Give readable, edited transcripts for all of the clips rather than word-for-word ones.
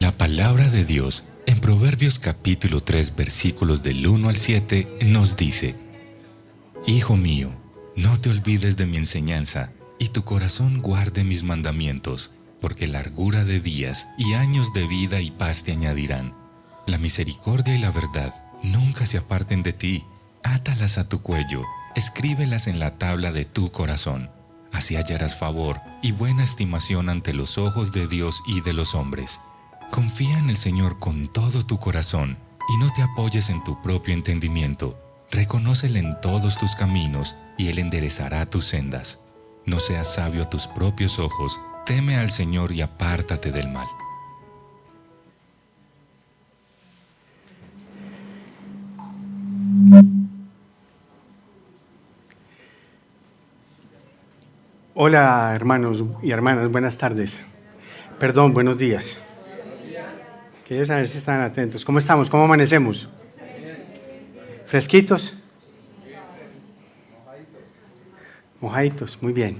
La palabra de Dios en Proverbios capítulo 3 versículos del 1 al 7 nos dice: Hijo mío, no te olvides de mi enseñanza, y tu corazón guarde mis mandamientos, porque largura de días y años de vida y paz te añadirán. La misericordia y la verdad nunca se aparten de ti. Átalas a tu cuello, escríbelas en la tabla de tu corazón. Así hallarás favor y buena estimación ante los ojos de Dios y de los hombres. Confía en el Señor con todo tu corazón y no te apoyes en tu propio entendimiento. Reconócele en todos tus caminos y Él enderezará tus sendas. No seas sabio a tus propios ojos, teme al Señor y apártate del mal. Hola hermanos y hermanas, buenas tardes. Perdón, buenos días. Quería saber si están atentos. ¿Cómo estamos? ¿Cómo amanecemos? ¿Fresquitos? Mojaditos, muy bien.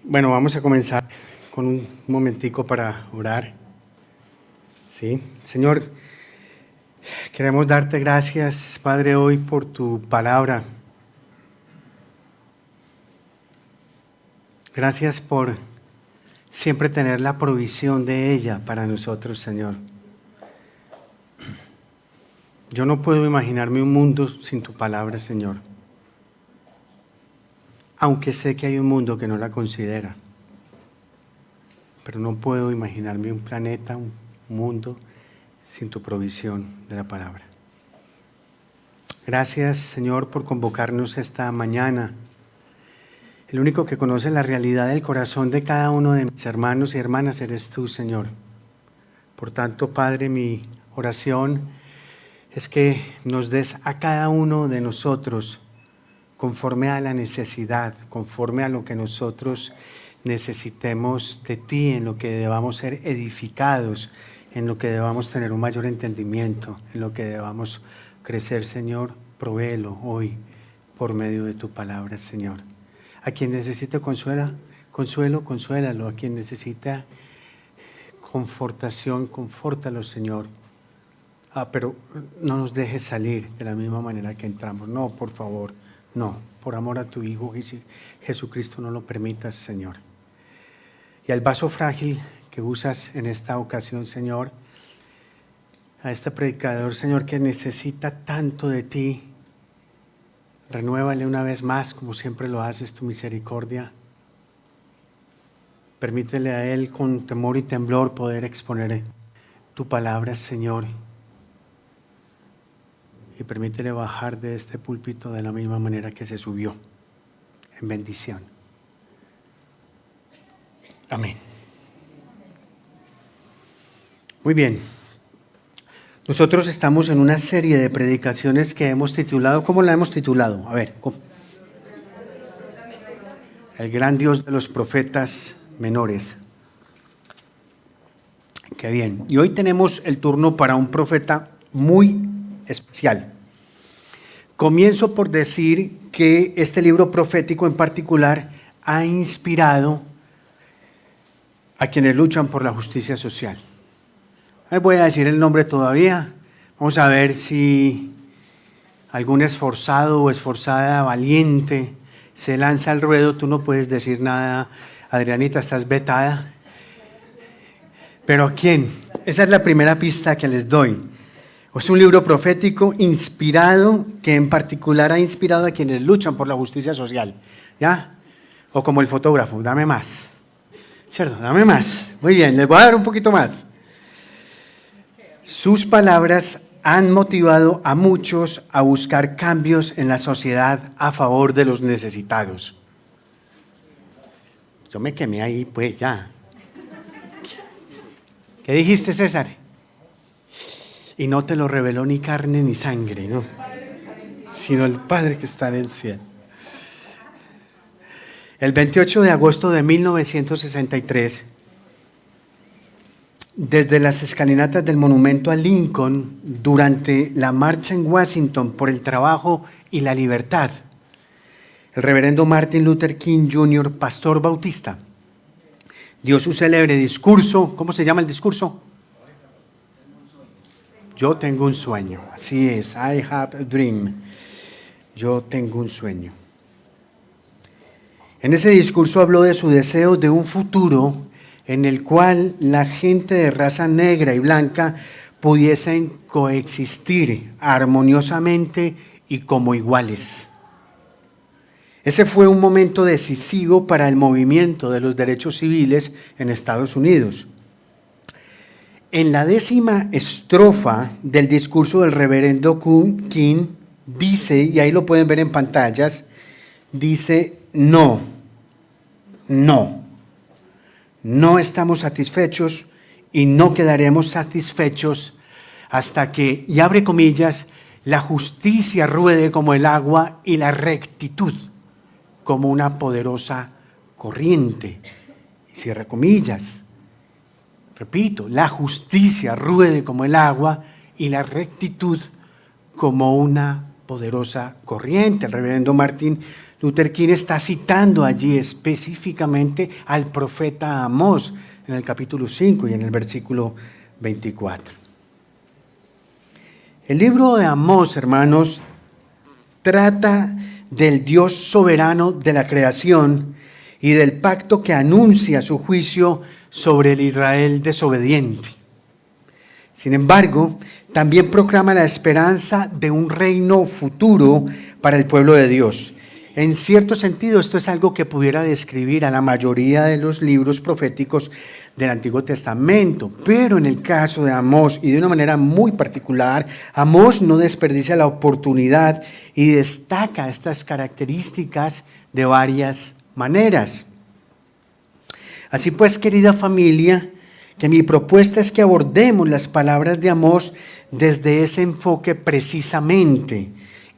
Bueno, vamos a comenzar con un momentico para orar. ¿Sí? Señor, queremos darte gracias, Padre, hoy por tu palabra. Gracias por siempre tener la provisión de ella para nosotros, Señor. Yo no puedo imaginarme un mundo sin tu palabra, Señor. Aunque sé que hay un mundo que no la considera. Pero no puedo imaginarme un planeta, un mundo sin tu provisión de la palabra. Gracias, Señor, por convocarnos esta mañana. El único que conoce la realidad del corazón de cada uno de mis hermanos y hermanas eres tú, Señor. Por tanto, Padre, mi oración es que nos des a cada uno de nosotros conforme a la necesidad, conforme a lo que nosotros necesitemos de ti, en lo que debamos ser edificados, en lo que debamos tener un mayor entendimiento, en lo que debamos crecer, Señor. Provéelo hoy por medio de tu palabra, Señor. A quien necesite consuelo, consuélalo. A quien necesita confortación, confórtalo, Señor. Pero no nos dejes salir de la misma manera que entramos. No, por favor, no. Por amor a tu Hijo Jesucristo no lo permitas, Señor. Y al vaso frágil que usas en esta ocasión, Señor, a este predicador, Señor, que necesita tanto de ti, renuévale una vez más, como siempre lo haces, tu misericordia. Permítele a él con temor y temblor poder exponer tu palabra, Señor. Y permítele bajar de este púlpito de la misma manera que se subió, en bendición. Amén. Muy bien. Nosotros estamos en una serie de predicaciones que hemos titulado, ¿cómo la hemos titulado? A ver, ¿cómo? El gran Dios de los profetas menores. Qué bien. Y hoy tenemos el turno para un profeta muy especial. Comienzo por decir que este libro profético en particular ha inspirado a quienes luchan por la justicia social. Voy a decir el nombre todavía. Vamos a ver si algún esforzado o esforzada valiente se lanza al ruedo. Tú no puedes decir nada, Adrianita, estás vetada. ¿Pero a quién? Esa es la primera pista que les doy. Es un libro profético inspirado, que en particular ha inspirado a quienes luchan por la justicia social. ¿Ya? O como el fotógrafo, dame más. ¿Cierto? Dame más. Muy bien, les voy a dar un poquito más. Sus palabras han motivado a muchos a buscar cambios en la sociedad a favor de los necesitados. Yo me quemé ahí, pues ya. ¿Qué dijiste, César? Y no te lo reveló ni carne ni sangre, ¿no? Sino el Padre que está en el cielo. El 28 de agosto de 1963, desde las escalinatas del monumento a Lincoln, durante la marcha en Washington por el trabajo y la libertad, el reverendo Martin Luther King Jr., pastor bautista, dio su célebre discurso. ¿Cómo se llama el discurso? Yo tengo un sueño. Así es, I have a dream. Yo tengo un sueño. En ese discurso habló de su deseo de un futuro en el cual la gente de raza negra y blanca pudiesen coexistir armoniosamente y como iguales. Ese fue un momento decisivo para el movimiento de los derechos civiles en Estados Unidos. En la 10ª estrofa del discurso del reverendo King dice, y ahí lo pueden ver en pantallas, dice: no estamos satisfechos y no quedaremos satisfechos hasta que, y abre comillas, la justicia ruede como el agua y la rectitud como una poderosa corriente. Y cierra comillas. Repito, la justicia ruede como el agua y la rectitud como una poderosa corriente. El reverendo Martin Luther King está citando allí específicamente al profeta Amós en el capítulo 5 y en el versículo 24. El libro de Amós, hermanos, trata del Dios soberano de la creación y del pacto que anuncia su juicio sobre el Israel desobediente. Sin embargo, también proclama la esperanza de un reino futuro para el pueblo de Dios. En cierto sentido, esto es algo que pudiera describir a la mayoría de los libros proféticos del Antiguo Testamento, pero en el caso de Amós, y de una manera muy particular, Amós no desperdicia la oportunidad y destaca estas características de varias maneras. Así pues, querida familia, que mi propuesta es que abordemos las palabras de Amós desde ese enfoque precisamente.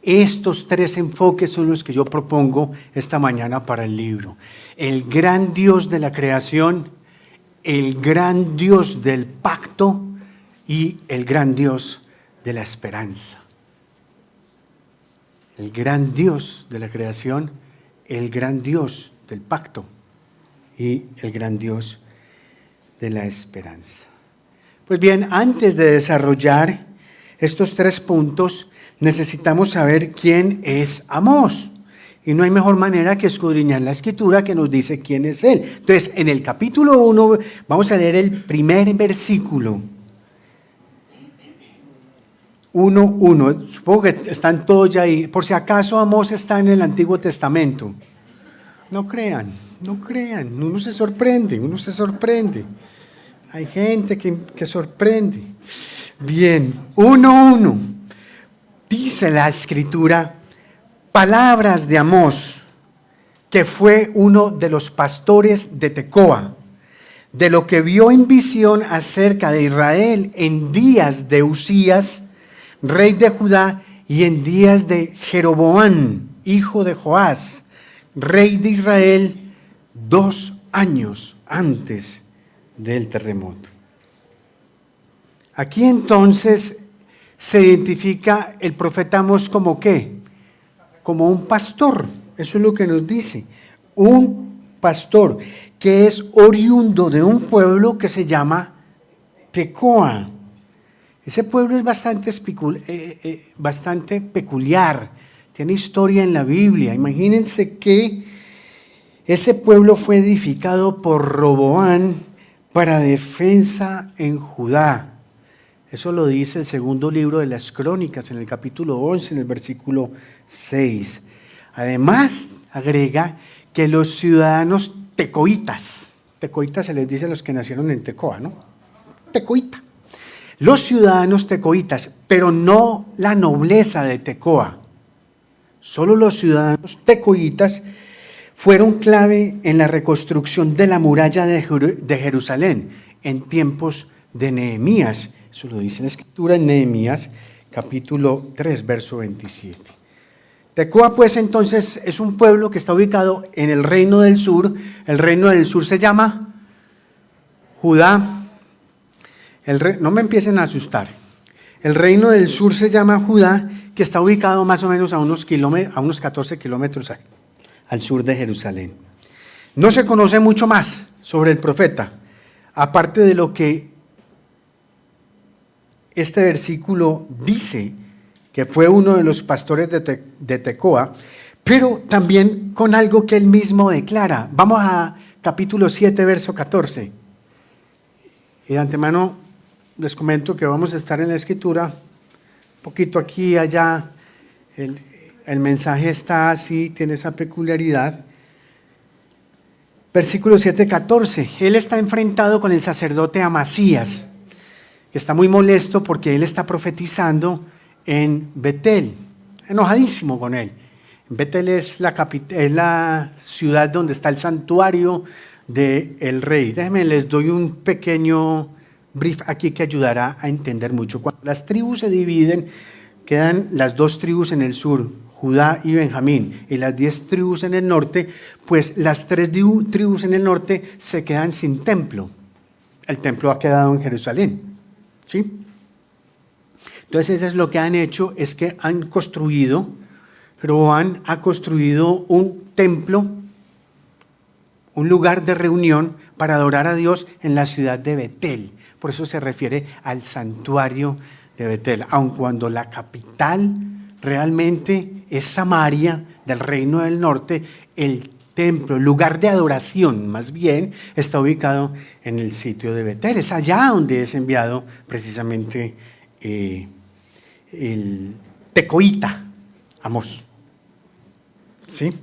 Estos 3 enfoques son los que yo propongo esta mañana para el libro. El gran Dios de la creación, el gran Dios del pacto y el gran Dios de la esperanza. El gran Dios de la creación, el gran Dios del pacto y el gran Dios de la esperanza. Pues bien, antes de desarrollar estos 3 puntos, necesitamos saber quién es Amós. Y no hay mejor manera que escudriñar la Escritura que nos dice quién es él. Entonces, en el capítulo 1, vamos a leer el primer versículo. 1:1. Supongo que están todos ya ahí. Por si acaso Amós está en el Antiguo Testamento. No crean. Uno se sorprende. Hay gente que sorprende. Bien, 1:1. Dice la Escritura: palabras de Amós, que fue uno de los pastores de Tecoa, de lo que vio en visión acerca de Israel en días de Usías, rey de Judá, y en días de Jeroboam, hijo de Joás, rey de Israel, 2 años antes del terremoto. Aquí entonces se identifica el profeta Amós como ¿qué? Como un pastor. Eso es lo que nos dice. Un pastor que es oriundo de un pueblo que se llama Tecoa. Ese pueblo es bastante peculiar. Tiene historia en la Biblia. Imagínense que ese pueblo fue edificado por Roboam para defensa en Judá. Eso lo dice el segundo libro de las Crónicas, en el capítulo 11, en el versículo 6. Además, agrega que los ciudadanos tecoitas se les dice a los que nacieron en Tecoa, ¿no? Tecoita. Los ciudadanos tecoitas, pero no la nobleza de Tecoa. Solo los ciudadanos tecoitas fueron clave en la reconstrucción de la muralla de Jerusalén en tiempos de Nehemías. Eso lo dice la Escritura en Nehemías, capítulo 3, verso 27. Tecoa, pues, entonces, es un pueblo que está ubicado en el reino del sur. El reino del sur se llama Judá. No me empiecen a asustar. El reino del sur se llama Judá, que está ubicado más o menos a unos 14 kilómetros al sur de Jerusalén. No se conoce mucho más sobre el profeta, aparte de lo que este versículo dice, que fue uno de los pastores de Tecoa, pero también con algo que él mismo declara. Vamos a capítulo 7, verso 14. Y de antemano les comento que vamos a estar en la escritura, un poquito aquí y allá. El mensaje está así, tiene esa peculiaridad. Versículo 7, 14. Él está enfrentado con el sacerdote Amasías, que está muy molesto porque él está profetizando en Betel, enojadísimo con él. Betel es la ciudad donde está el santuario del rey. Déjenme, les doy un pequeño brief aquí que ayudará a entender mucho. Cuando las tribus se dividen, quedan las 2 tribus en el sur, Judá y Benjamín, y las 10 tribus en el norte, pues las 3 tribus en el norte se quedan sin templo. El templo ha quedado en Jerusalén, ¿sí? Entonces eso es lo que han hecho, es que han construido, Jeroboam ha construido un templo, un lugar de reunión para adorar a Dios en la ciudad de Betel. Por eso se refiere al santuario de Betel, aun cuando la capital realmente es Samaria, del reino del norte. El templo, el lugar de adoración más bien, está ubicado en el sitio de Betel. Es allá donde es enviado precisamente el tecoita, Amós. ¿Sí?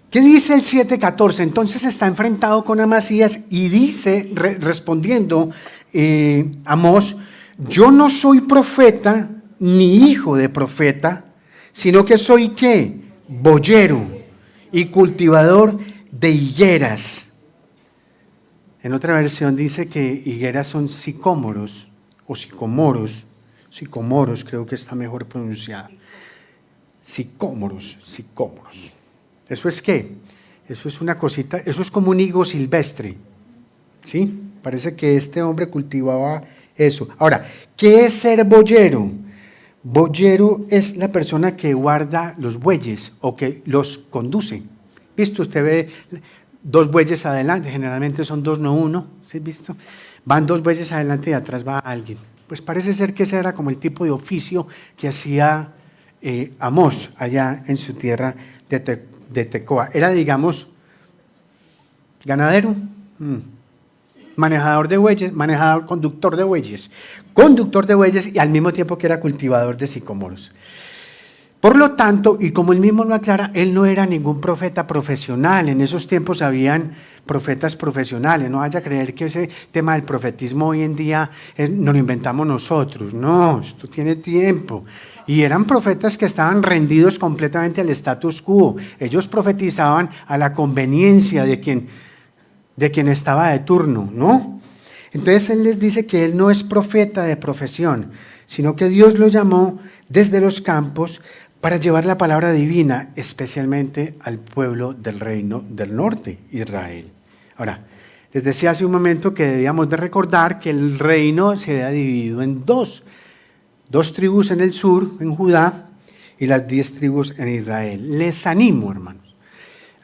¿Qué dice el 7:14? Entonces está enfrentado con Amasías y dice, respondiendo Amós: yo no soy profeta ni hijo de profeta, sino que soy ¿qué? Boyero y cultivador de higueras. En otra versión dice que higueras son sicómoros o sicomoros creo que está mejor pronunciada. Sicómoros. ¿Eso es qué? Eso es una cosita, eso es como un higo silvestre, ¿sí? Parece que este hombre cultivaba eso. Ahora, ¿qué es ser boyero? Boyero es la persona que guarda los bueyes o que los conduce. ¿Visto? Usted ve 2 bueyes adelante, generalmente son 2, no 1, ¿sí? ¿Visto? Van 2 bueyes adelante y atrás va alguien. Pues parece ser que ese era como el tipo de oficio que hacía Amós allá en su tierra de Tecoa. Era, digamos, ganadero, manejador de bueyes, conductor de bueyes y al mismo tiempo que era cultivador de sicómoros. Por lo tanto, y como él mismo lo aclara, él no era ningún profeta profesional. En esos tiempos habían profetas profesionales. No vaya a creer que ese tema del profetismo hoy en día nos lo inventamos nosotros. No, esto tiene tiempo. Y eran profetas que estaban rendidos completamente al status quo. Ellos profetizaban a la conveniencia de quien estaba de turno, ¿no? Entonces él les dice que él no es profeta de profesión, sino que Dios lo llamó desde los campos para llevar la palabra divina, especialmente al pueblo del reino del norte, Israel. Ahora, les decía hace un momento que debíamos de recordar que el reino se había dividido en 2 tribus en el sur, en Judá, y las 10 tribus en Israel. Les animo, hermanos.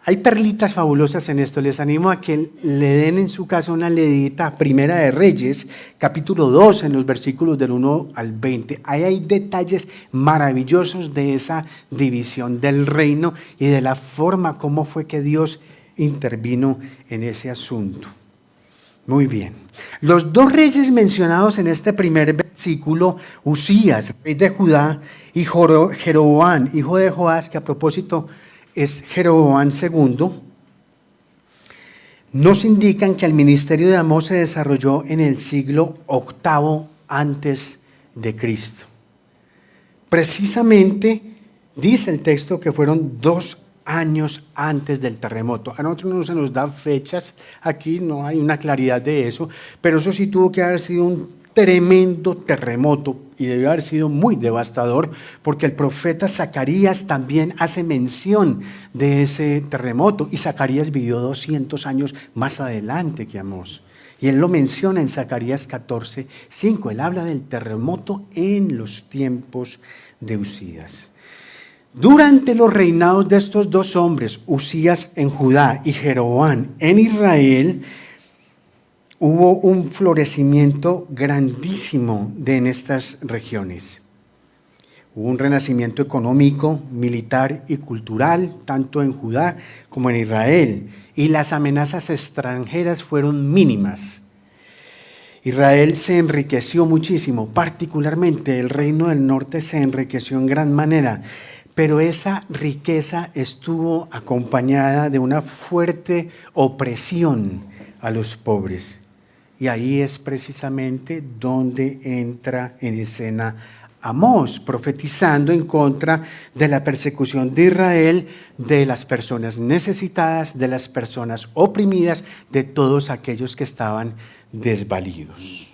Hay perlitas fabulosas en esto. Les animo a que le den en su casa una leidita a Primera de Reyes, capítulo 2, en los versículos del 1 al 20. Ahí hay detalles maravillosos de esa división del reino y de la forma como fue que Dios intervino en ese asunto. Muy bien. Los 2 reyes mencionados en este primer versículo, Usías, rey de Judá, y Jeroboam, hijo de Joás, que a propósito es Jeroboam II, nos indican que el ministerio de Amós se desarrolló en el siglo VIII antes de Cristo. Precisamente dice el texto que fueron 2 años antes del terremoto. A nosotros no se nos dan fechas, aquí no hay una claridad de eso, pero eso sí tuvo que haber sido un tremendo terremoto y debió haber sido muy devastador, porque el profeta Zacarías también hace mención de ese terremoto, y Zacarías vivió 200 años más adelante que Amós, y él lo menciona en Zacarías 14:5. Él habla del terremoto en los tiempos de Usías. Durante los reinados de estos dos hombres, Uzías en Judá y Jeroboam en Israel, hubo un florecimiento grandísimo en estas regiones. Hubo un renacimiento económico, militar y cultural, tanto en Judá como en Israel, y las amenazas extranjeras fueron mínimas. Israel se enriqueció muchísimo, particularmente el reino del norte se enriqueció en gran manera, pero esa riqueza estuvo acompañada de una fuerte opresión a los pobres. Y ahí es precisamente donde entra en escena Amós, profetizando en contra de la persecución de Israel, de las personas necesitadas, de las personas oprimidas, de todos aquellos que estaban desvalidos.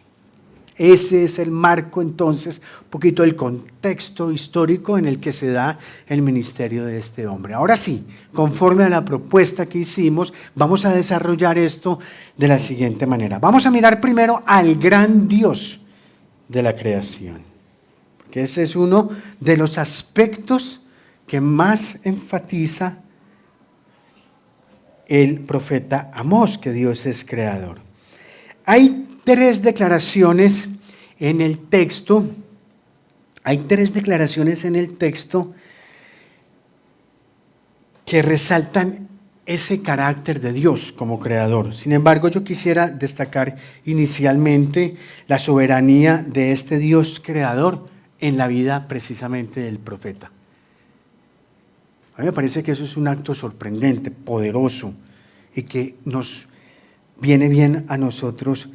Ese es el marco, entonces, un poquito el contexto histórico en el que se da el ministerio de este hombre. Ahora sí, conforme a la propuesta que hicimos, vamos a desarrollar esto de la siguiente manera. Vamos a mirar primero al gran Dios de la creación, porque ese es uno de los aspectos que más enfatiza el profeta Amós, que Dios es creador. Hay tres declaraciones en el texto. Que resaltan ese carácter de Dios como creador. Sin embargo, yo quisiera destacar inicialmente la soberanía de este Dios creador en la vida precisamente del profeta. A mí me parece que eso es un acto sorprendente, poderoso, y que nos viene bien a nosotros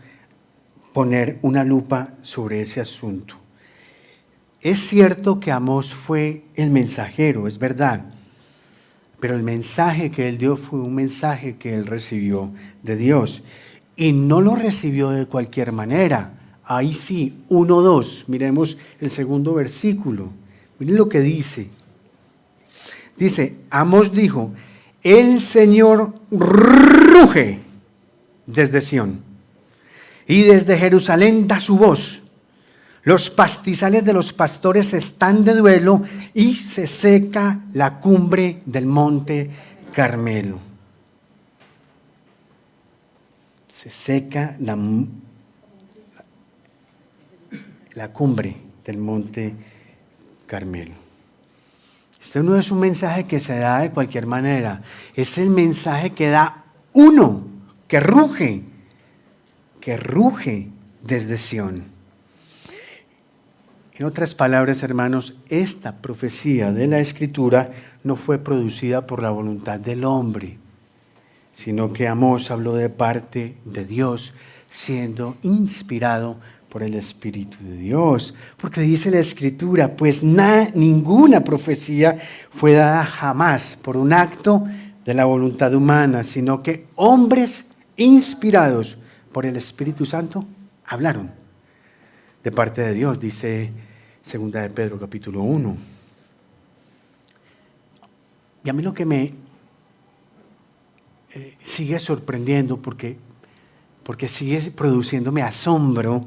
poner una lupa sobre ese asunto. Es cierto que Amós fue el mensajero, es verdad, pero el mensaje que él dio fue un mensaje que él recibió de Dios, y no lo recibió de cualquier manera. Ahí sí, 1:2, miremos el segundo versículo, miren lo que dice. Dice, Amós dijo, el Señor ruge desde Sión, y desde Jerusalén da su voz. Los pastizales de los pastores están de duelo y se seca la cumbre del monte Carmelo. Se seca la cumbre del monte Carmelo. Este no es un mensaje que se da de cualquier manera. Es el mensaje que da uno, que ruge desde Sión. En otras palabras, hermanos, esta profecía de la Escritura no fue producida por la voluntad del hombre, sino que Amós habló de parte de Dios, siendo inspirado por el Espíritu de Dios. Porque dice la Escritura, pues ninguna profecía fue dada jamás por un acto de la voluntad humana, sino que hombres inspirados por el Espíritu Santo hablaron de parte de Dios, dice 2 de Pedro capítulo 1. Y a mí lo que me sigue sorprendiendo, porque sigue produciéndome asombro,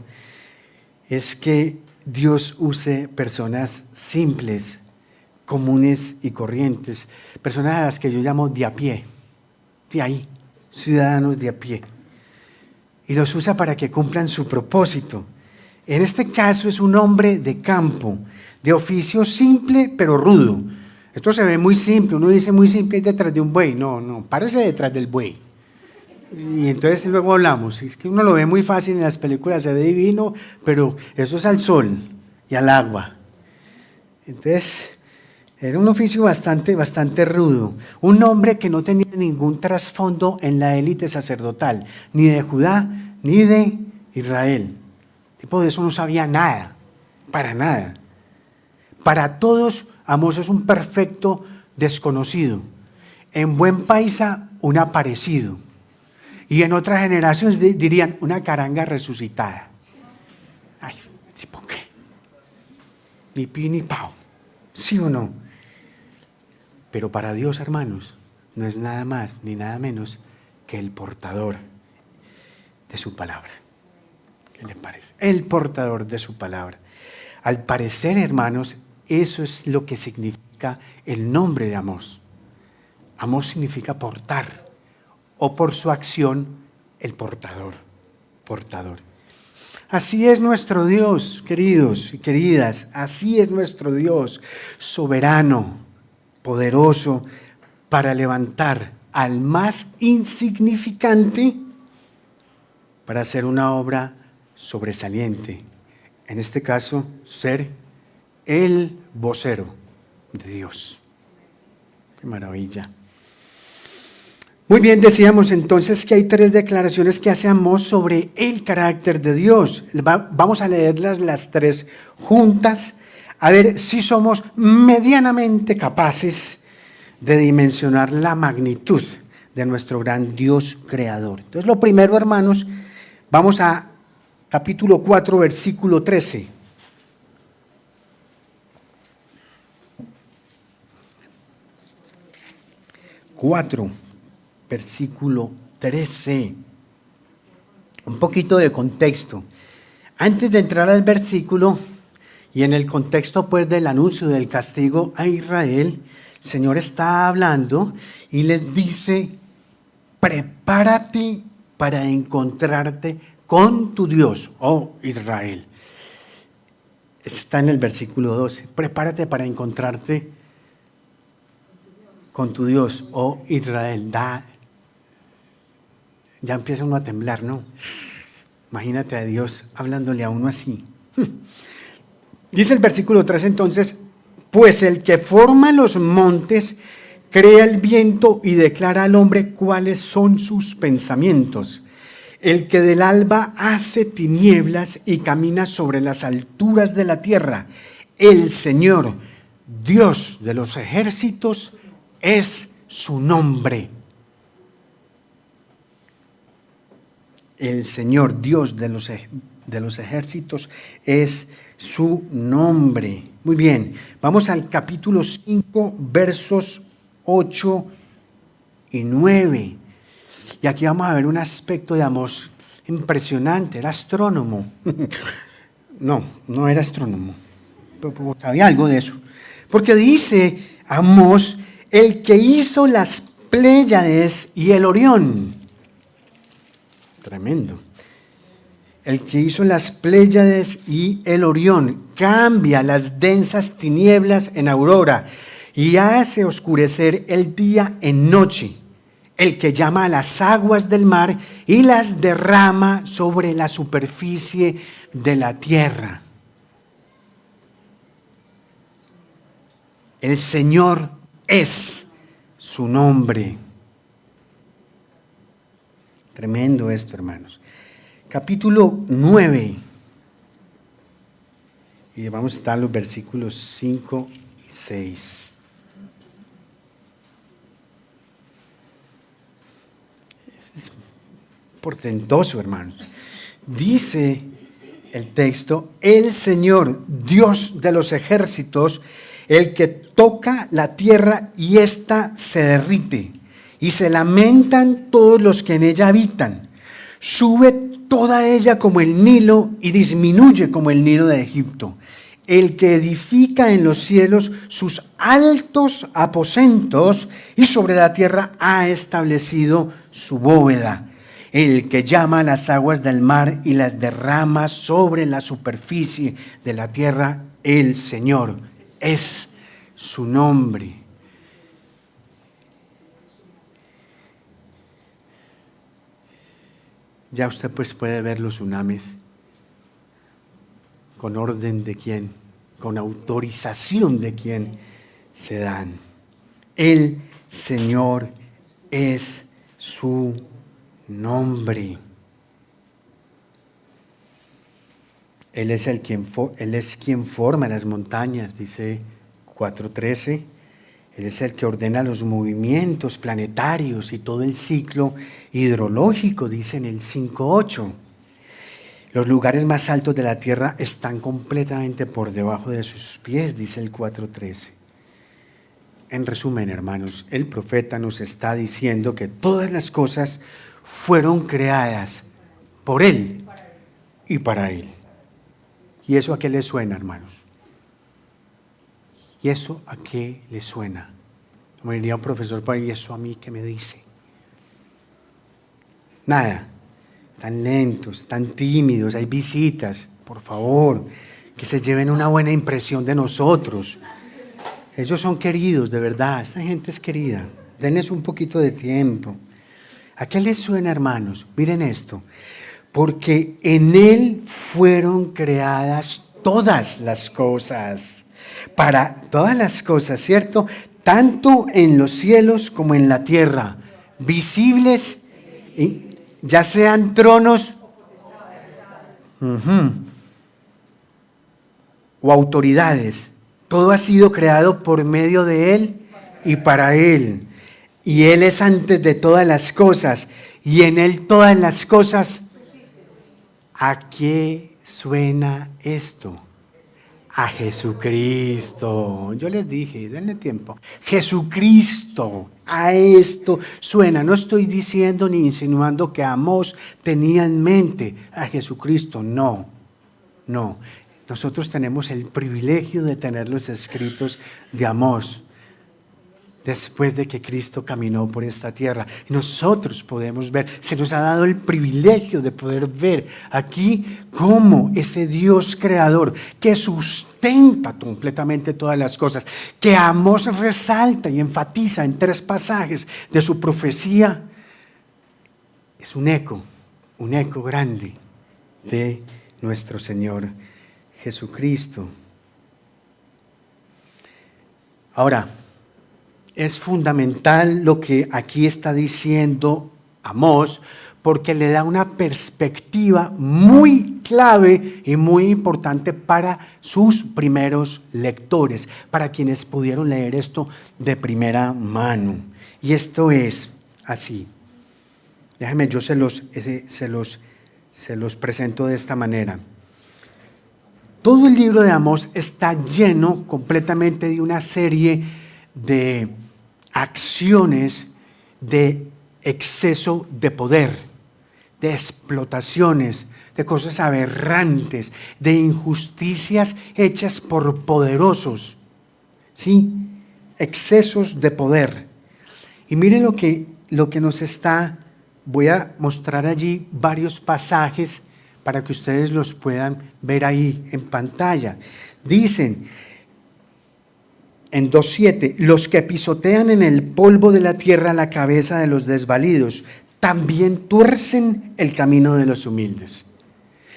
es que Dios use personas simples, comunes y corrientes, personas a las que yo llamo de a pie, de ahí, ciudadanos de a pie, y los usa para que cumplan su propósito. En este caso es un hombre de campo, de oficio simple pero rudo. Esto se ve muy simple, uno dice muy simple es detrás de un buey, no, párese detrás del buey. Y entonces luego hablamos, es que uno lo ve muy fácil en las películas, se ve divino, pero eso es al sol y al agua. Entonces, era un oficio bastante rudo. Un hombre que no tenía ningún trasfondo en la élite sacerdotal, ni de Judá, ni de Israel. Tipo de eso no sabía nada, para nada. Para todos, Amós es un perfecto desconocido. En buen paisa, un aparecido. Y en otras generaciones dirían una caranga resucitada. Ay, ¿tipo qué? Ni pi ni pao. ¿Sí o no? Pero para Dios, hermanos, no es nada más ni nada menos que el portador de su palabra. ¿Qué le parece? El portador de su palabra. Al parecer, hermanos, eso es lo que significa significa el nombre de Amós. Amós significa portar, o por su acción, el portador. Portador. Así es nuestro Dios, queridos y queridas, así es nuestro Dios, soberano, poderoso, para levantar al más insignificante para hacer una obra sobresaliente. En este caso, ser el vocero de Dios. ¡Qué maravilla! Muy bien, decíamos entonces que hay tres declaraciones que hace Amós sobre el carácter de Dios. Vamos a leerlas las tres juntas, a ver si somos medianamente capaces de dimensionar la magnitud de nuestro gran Dios creador. Entonces, lo primero, hermanos, vamos a capítulo 4, versículo 13. Versículo 13. Un poquito de contexto. Antes de entrar al versículo y en el contexto pues del anuncio del castigo a Israel, el Señor está hablando y les dice: prepárate para encontrarte con tu Dios, oh Israel. Está en el versículo 12. Prepárate para encontrarte con tu Dios, oh Israel. Ya empieza uno a temblar, ¿no? Imagínate a Dios hablándole a uno así. Dice el versículo 3 entonces: pues el que forma los montes, crea el viento y declara al hombre cuáles son sus pensamientos. El que del alba hace tinieblas y camina sobre las alturas de la tierra. El Señor, Dios de los ejércitos, es su nombre. El Señor, Dios de los ejércitos, es su nombre. Muy bien, vamos al capítulo 5, versos 8 y 9. Y aquí vamos a ver un aspecto de Amós impresionante. Era astrónomo. No era astrónomo. Pero sabía algo de eso. Porque dice Amós: el que hizo las Pléyades y el Orión. Tremendo. El que hizo las Pléyades y el Orión cambia las densas tinieblas en aurora y hace oscurecer el día en noche. El que llama a las aguas del mar y las derrama sobre la superficie de la tierra. El Señor es su nombre. Tremendo esto, hermanos. Capítulo 9. Y vamos a estar en los versículos 5 y 6. Es portentoso, hermanos. Dice el texto: el Señor, Dios de los ejércitos, el que toca la tierra y ésta se derrite, y se lamentan todos los que en ella habitan. Sube toda ella como el Nilo y disminuye como el Nilo de Egipto. El que edifica en los cielos sus altos aposentos y sobre la tierra ha establecido su bóveda. El que llama a las aguas del mar y las derrama sobre la superficie de la tierra, el Señor es su nombre. Ya usted pues puede ver los tsunamis. ¿Con orden de quién? ¿Con autorización de quién se dan? El Señor es su nombre. Él es quien forma las montañas, dice 4:13. Él es el que ordena los movimientos planetarios y todo el ciclo hidrológico, dice en el 5:8. Los lugares más altos de la tierra están completamente por debajo de sus pies, dice el 4:13. En resumen, hermanos, el profeta nos está diciendo que todas las cosas fueron creadas por Él y para Él. ¿Y eso a qué le suena, hermanos? ¿Y eso a qué le suena? Como diría un profesor por ahí, ¿y eso a mí qué me dice? Nada. Tan lentos, tan tímidos, hay visitas, por favor, que se lleven una buena impresión de nosotros. Ellos son queridos, de verdad, esta gente es querida. Denles un poquito de tiempo. ¿A qué les suena, hermanos? Miren esto. Porque en Él fueron creadas todas las cosas. Para todas las cosas, ¿cierto? Tanto en los cielos como en la tierra. Visibles, ya sean tronos o autoridades. Todo ha sido creado por medio de Él y para Él. Y Él es antes de todas las cosas. Y en Él todas las cosas. ¿A qué suena esto? A Jesucristo. Yo les dije, denle tiempo. Jesucristo, a esto suena. No estoy diciendo ni insinuando que Amós tenía en mente a Jesucristo. No, no. Nosotros tenemos el privilegio de tener los escritos de Amós después de que Cristo caminó por esta tierra. Nosotros podemos ver, se nos ha dado el privilegio de poder ver aquí cómo ese Dios creador que sustenta completamente todas las cosas, que Amós resalta y enfatiza en 3 pasajes de su profecía, es un eco grande de nuestro Señor Jesucristo. Ahora, es fundamental lo que aquí está diciendo Amós, porque le da una perspectiva muy clave y muy importante para sus primeros lectores, para quienes pudieron leer esto de primera mano. Y esto es así. Déjenme, yo se los presento de esta manera. Todo el libro de Amós está lleno completamente de una serie de acciones de exceso de poder, de explotaciones, de cosas aberrantes, de injusticias hechas por poderosos, ¿sí? Excesos de poder. Y miren lo que nos está, voy a mostrar allí varios pasajes para que ustedes los puedan ver ahí en pantalla. Dicen en 2:7, los que pisotean en el polvo de la tierra la cabeza de los desvalidos, también tuercen el camino de los humildes.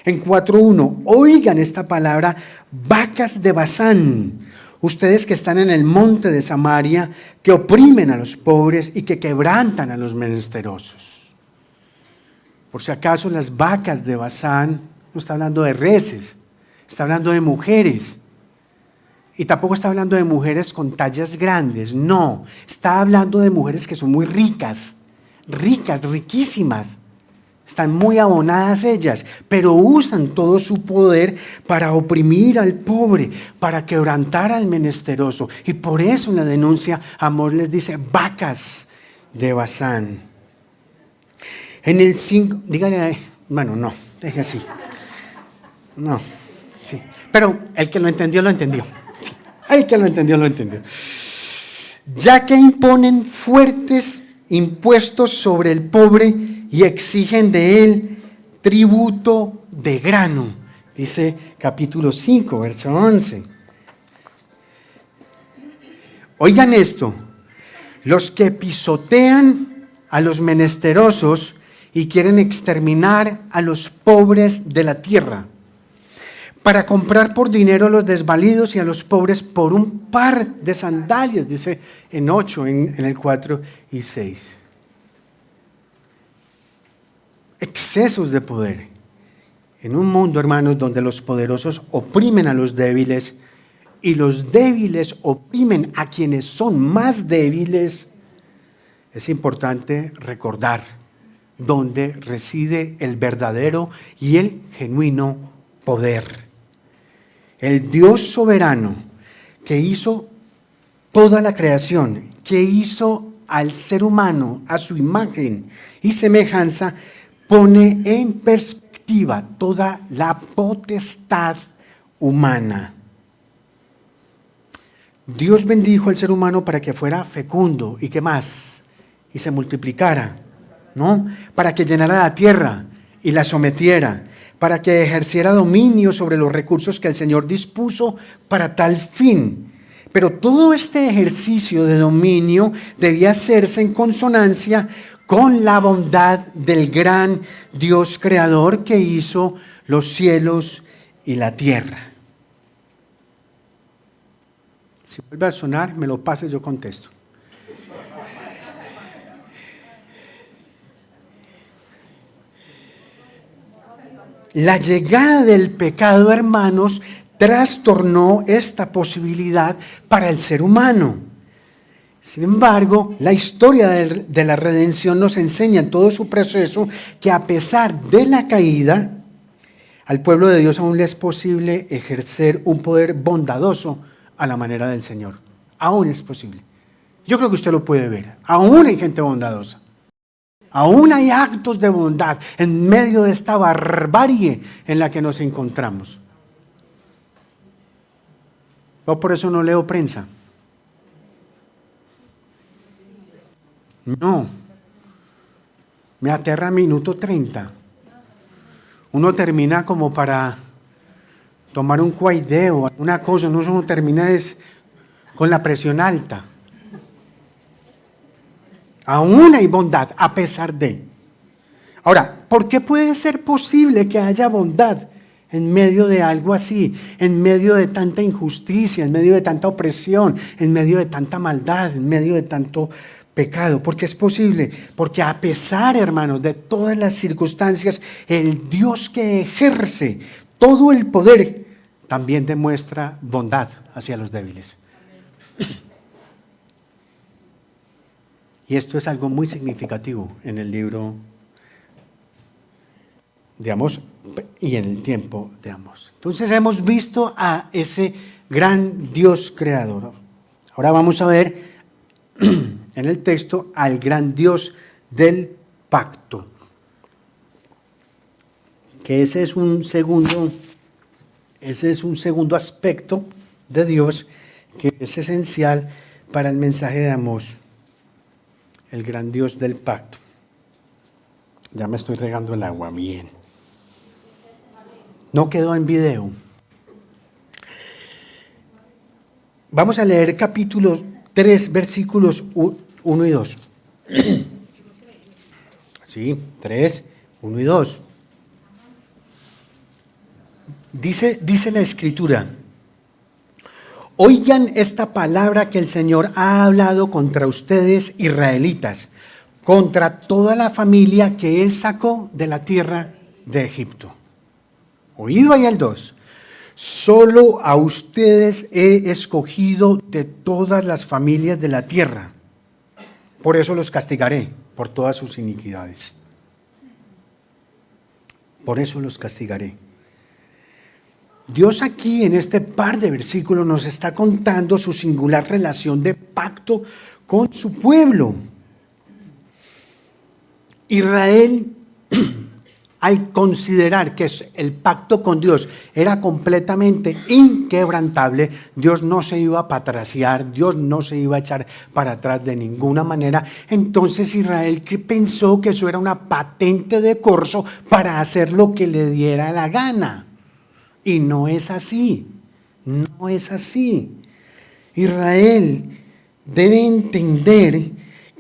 En 4:1, oigan esta palabra, vacas de Basán, ustedes que están en el monte de Samaria, que oprimen a los pobres y que quebrantan a los menesterosos. Por si acaso, las vacas de Basán no está hablando de reses, está hablando de mujeres. Y tampoco está hablando de mujeres con tallas grandes, no. Está hablando de mujeres que son muy ricas, riquísimas. Están muy abonadas ellas, pero usan todo su poder para oprimir al pobre, para quebrantar al menesteroso. Y por eso en la denuncia Amós les dice, vacas de Basán. En el 5, dígale, bueno, no, deje así. No, sí. Pero el que lo entendió, lo entendió. El que lo entendió, lo entendió. Ya que imponen fuertes impuestos sobre el pobre y exigen de él tributo de grano. Dice capítulo 5, verso 11. Oigan esto, los que pisotean a los menesterosos y quieren exterminar a los pobres de la tierra, para comprar por dinero a los desvalidos y a los pobres por un par de sandalias, dice en 8, en el 4 y 6. Excesos de poder. En un mundo, hermanos, donde los poderosos oprimen a los débiles y los débiles oprimen a quienes son más débiles, es importante recordar dónde reside el verdadero y el genuino poder. El Dios soberano que hizo toda la creación, que hizo al ser humano a su imagen y semejanza, pone en perspectiva toda la potestad humana. Dios bendijo al ser humano para que fuera fecundo y qué más, y se multiplicara, ¿no? Para que llenara la tierra y la sometiera, para que ejerciera dominio sobre los recursos que el Señor dispuso para tal fin. Pero todo este ejercicio de dominio debía hacerse en consonancia con la bondad del gran Dios creador que hizo los cielos y la tierra. Si vuelve a sonar, me lo pases, yo contesto. La llegada del pecado, hermanos, trastornó esta posibilidad para el ser humano. Sin embargo, la historia de la redención nos enseña en todo su proceso que a pesar de la caída, al pueblo de Dios aún le es posible ejercer un poder bondadoso a la manera del Señor. Aún es posible. Yo creo que usted lo puede ver. Aún hay gente bondadosa. Aún hay actos de bondad en medio de esta barbarie en la que nos encontramos. Yo por eso no leo prensa. No. Me aterra minuto 30. Uno termina como para tomar un cuaideo, alguna cosa, uno termina con la presión alta. Aún hay bondad, a pesar de. Ahora, ¿por qué puede ser posible que haya bondad en medio de algo así? En medio de tanta injusticia, en medio de tanta opresión, en medio de tanta maldad, en medio de tanto pecado. ¿Por qué es posible? Porque a pesar, hermanos, de todas las circunstancias, el Dios que ejerce todo el poder también demuestra bondad hacia los débiles. Y esto es algo muy significativo en el libro de Amós y en el tiempo de Amós. Entonces hemos visto a ese gran Dios creador. Ahora vamos a ver en el texto al gran Dios del pacto. Que ese es un segundo aspecto de Dios que es esencial para el mensaje de Amós. El gran Dios del pacto. Ya me estoy regando el agua, bien. No quedó en video. Vamos a leer capítulo 3, versículos 1 y 2. Sí, 3, 1 y 2. Dice la Escritura: oigan esta palabra que el Señor ha hablado contra ustedes, israelitas, contra toda la familia que Él sacó de la tierra de Egipto. Oído ahí el 2. Solo a ustedes he escogido de todas las familias de la tierra. Por eso los castigaré por todas sus iniquidades. Por eso los castigaré. Dios aquí en este par de versículos nos está contando su singular relación de pacto con su pueblo. Israel, al considerar que el pacto con Dios era completamente inquebrantable, Dios no se iba a patraciar, Dios no se iba a echar para atrás de ninguna manera. Entonces Israel pensó que eso era una patente de corso para hacer lo que le diera la gana. Y no es así, no es así. Israel debe entender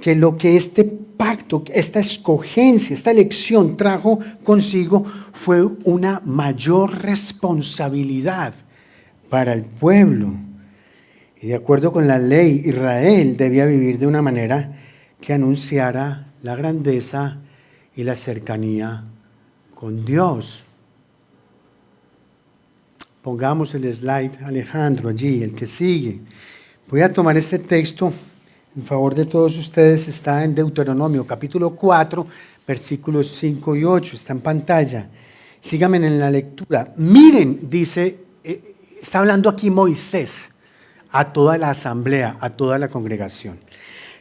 que lo que este pacto, esta escogencia, esta elección trajo consigo fue una mayor responsabilidad para el pueblo. Y de acuerdo con la ley, Israel debía vivir de una manera que anunciara la grandeza y la cercanía con Dios. Pongamos el slide, Alejandro, allí, el que sigue. Voy a tomar este texto en favor de todos ustedes. Está en Deuteronomio, capítulo 4, versículos 5 y 8. Está en pantalla. Síganme en la lectura. Miren, dice, está hablando aquí Moisés a toda la asamblea, a toda la congregación.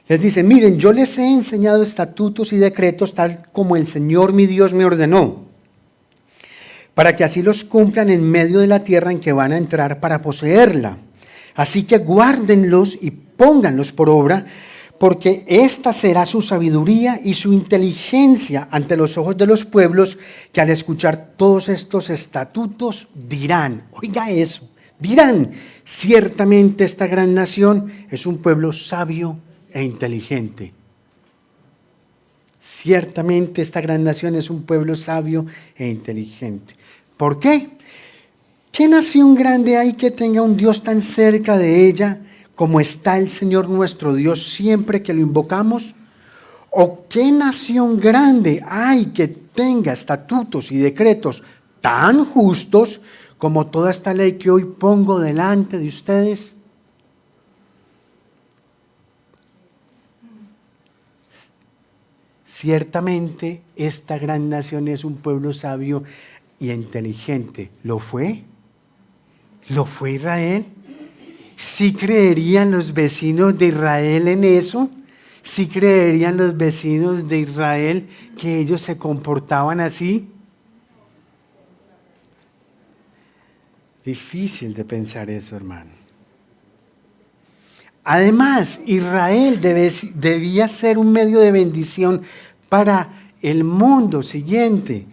Les dice, miren, yo les he enseñado estatutos y decretos tal como el Señor mi Dios me ordenó, para que así los cumplan en medio de la tierra en que van a entrar para poseerla, Así que guárdenlos y pónganlos por obra, porque esta será su sabiduría y su inteligencia ante los ojos de los pueblos, que al escuchar todos estos estatutos dirán, oiga eso, dirán, ciertamente esta gran nación es un pueblo sabio e inteligente. Ciertamente esta gran nación es un pueblo sabio e inteligente. ¿Por qué? ¿Qué nación grande hay que tenga un Dios tan cerca de ella como está el Señor nuestro Dios siempre que lo invocamos? ¿O qué nación grande hay que tenga estatutos y decretos tan justos como toda esta ley que hoy pongo delante de ustedes? Ciertamente esta gran nación es un pueblo sabio y inteligente. ¿Lo fue? ¿Lo fue Israel? ¿Sí creerían los vecinos de Israel en eso? ¿Sí creerían los vecinos de Israel que ellos se comportaban así? Difícil de pensar eso, hermano. Además, Israel debía ser un medio de bendición para el mundo siguiente.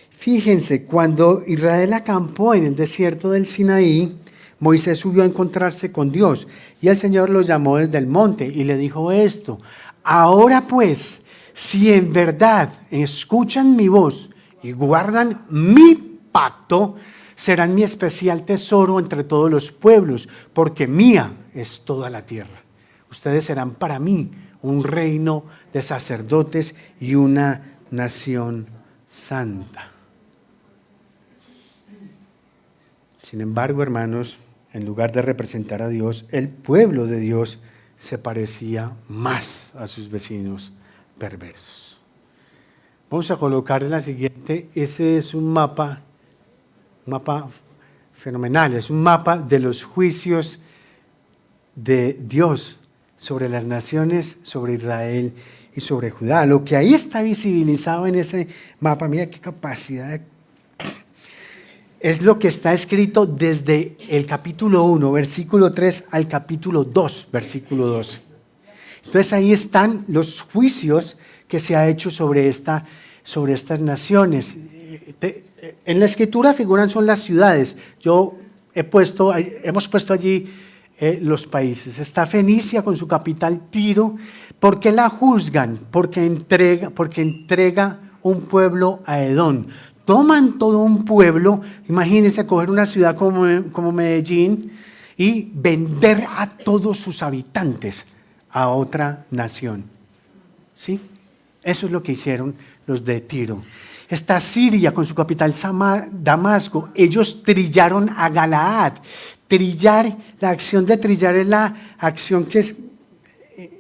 Fíjense, cuando Israel acampó en el desierto del Sinaí, Moisés subió a encontrarse con Dios y el Señor lo llamó desde el monte y le dijo esto: ahora pues, si en verdad escuchan mi voz y guardan mi pacto, serán mi especial tesoro entre todos los pueblos, porque mía es toda la tierra. Ustedes serán para mí un reino de sacerdotes y una nación santa. Sin embargo, hermanos, en lugar de representar a Dios, el pueblo de Dios se parecía más a sus vecinos perversos. Vamos a colocar la siguiente. Ese es un mapa fenomenal, es un mapa de los juicios de Dios sobre las naciones, sobre Israel y sobre Judá. Lo que ahí está visibilizado en ese mapa, mira qué capacidad, es lo que está escrito desde el capítulo 1, versículo 3 al capítulo 2, versículo 2. Entonces ahí están los juicios que se ha hecho sobre estas naciones. En la escritura figuran son las ciudades. Hemos puesto allí los países. Está Fenicia con su capital Tiro. ¿Por qué la juzgan? Porque entrega un pueblo a Edom. Toman todo un pueblo, imagínense coger una ciudad como Medellín y vender a todos sus habitantes a otra nación. ¿Sí? Eso es lo que hicieron los de Tiro. Está Siria con su capital Damasco. Ellos trillaron a Galaad. La acción de trillar es la acción que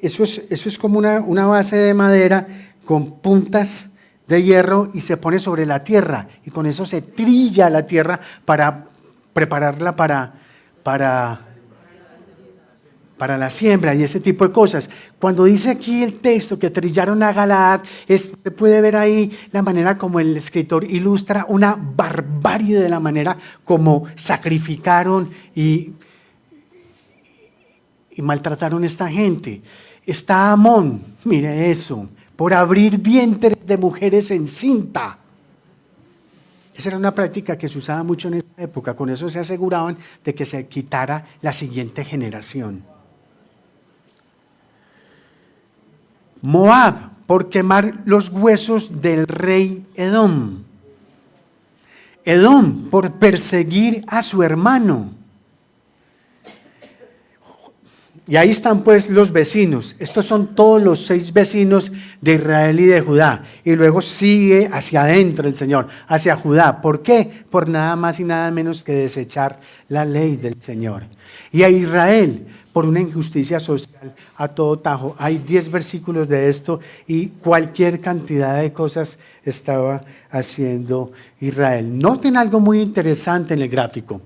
eso es como una base de madera con puntas de hierro y se pone sobre la tierra. Y con eso se trilla la tierra para prepararla para la siembra y ese tipo de cosas. Cuando dice aquí el texto que trillaron a Galaad, se puede ver ahí la manera como el escritor ilustra una barbarie de la manera como sacrificaron y maltrataron a esta gente. Está Amón, mire eso, por abrir vientres de mujeres encinta. Esa era una práctica que se usaba mucho en esa época. Con eso se aseguraban de que se quitara la siguiente generación. Moab, por quemar los huesos del rey Edom. Edom, por perseguir a su hermano. Y ahí están pues los vecinos. Estos son todos los 6 vecinos de Israel y de Judá. Y luego sigue hacia adentro el Señor, hacia Judá. ¿Por qué? Por nada más y nada menos que desechar la ley del Señor. Y a Israel, por una injusticia social a todo tajo. Hay 10 versículos de esto y cualquier cantidad de cosas estaba haciendo Israel. Noten algo muy interesante en el gráfico.